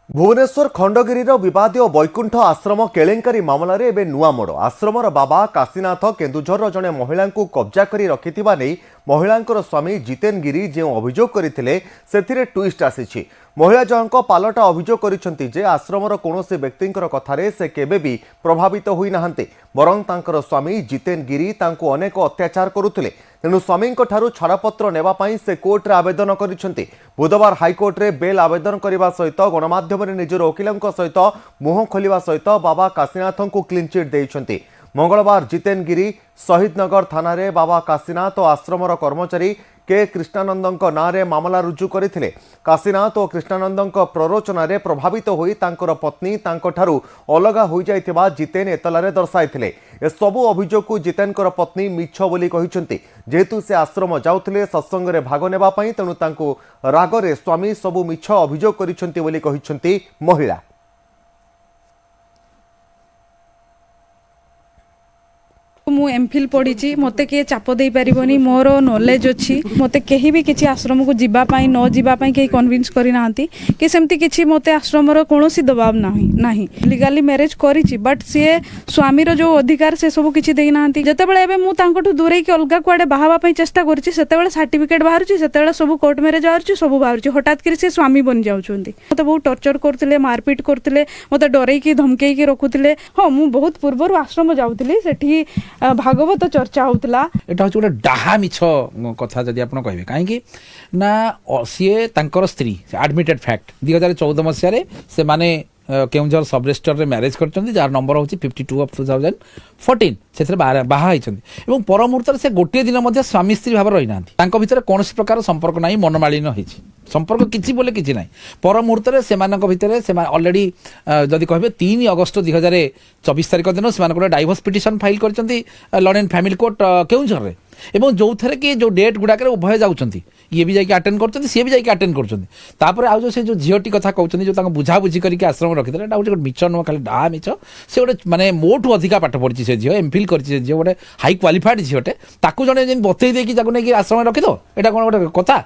भुवनेश्वर खंडगिरी विवादीय वैकुंठ आश्रम केलेंकारी मामलें एवं नुआ मोड़ आश्रमर बाबा काशीनाथ केन्दुझर जड़े महिला कब्जा कर रखिथिबा नहीं महिलांकर स्वामी जितेन गिरी जो अभियोग करथिले सेथिरे ट्विस्ट आसीछि। महिला जनक पालटा अभियोग करिसेंति जे आश्रमर कौनसी व्यक्तिंकर कथारे से केबे भी प्रभावित होई नाहंते, बरं तांकर स्वामी जितेन गिरी तांको अनेक अत्याचार करुथिले। तेणु स्वामी छाड़पत्र नेबा पई से कोर्टे आवेदन करिसेंति। बुधवार हाइकोर्ट रे बेल आवेदन करने सहित गणमाध्यम निजर वकिलों सहित मुह खोलिबा सहित बाबा काशीनाथ को क्लीन चिट देइछंति। मंगलवार जितेन गिरी शहीदनगर थाना रे बाबा काशीनाथ और आश्रमर कर्मचारी के कृष्णानंद नाँ रे मामला रुजु करथिले। काशीनाथ और कृष्णानंद प्ररोचन रे प्रभावित होई तांकर पत्नी तांकठारु अलगा हो जाइथिबा जितेन एतलारे दर्शाइथिले। ए सबु अभियोग को जितेनकर पत्नी मिछ बोली कहिसंती। जेहेतु से आश्रम जाउथिले सत्संग रे भाग नेबा पई तेणु तांको रागरे स्वामी सबु मिछ अभियोग करिसंती बोली कहिसंती महिला। मु एमफिल पढ़ी मते किए चाप दे पारिबनी, मोर नॉलेज अच्छी, मते कहीं भी किसी आश्रम को जीवाई न जीवाई कहीं कन्विन्स करना कि सेमती किसी मते आश्रमर कौन दबाव नहीं लीगाली मैरिज करी बट सी स्वामीर जो अधिकार से सब किसी देना जिते मुझे दूरे की अलग कुआडे बाहापी चेष्टा करी सर्टिफिकेट बाहर से सब कोर्ट मैरेज बाहर सब बाहर हठात कर से स्वामी बनी जाऊँच मत बहुत टर्चर करते मारपिट करते मत डरईकी धमकई रखुले। हाँ मुझे बहुत पूर्व आश्रम जाऊँगी से भागवत चर्चा होता एटा हूँ गोटे डाहा मिछ कथा जदि आप कहे कहीं ना सीए तांकर स्त्री एडमिटेड फैक्ट 2014 मसीह से माने केउंझर सब रजिस्टर रे मैरिज करछन्ती जार नंबर होची 52 ऑफ 2014 से बाहा होती पर मुहूर्त से गोटे दिन मध्य स्वामी स्त्री भाव रही ना भितर कौन प्रकार संपर्क ना मनमालिन होती संपर्क किसी बोले किसी ना पर मुहूर्त से अलरेडी जदि कहे 3 अगस्त 2024 तारिख दिन से डाइवोर्स पिटिशन फाइल करछन्ती law and family court Keonjhar रे एवं जो थे कि जो डेट गुड़ाक उभय जाऊँच ये भी जाकि अटेंड कर सी भी जाकि अटेंड कर आज से जो झीटी कथा कहते जो बुझाबुझी करके आश्रम रखी गोटे मिछ नुह खाली डा मिछ से गोटे माने मोठू अधिका पाठ पढ़ी से झील एमफिल कर गोटे हाई क्वालिफाइड झीटे ताकू जड़े बतई देकी नहीं आश्रम रखिद एटा कौन गोटे कथा।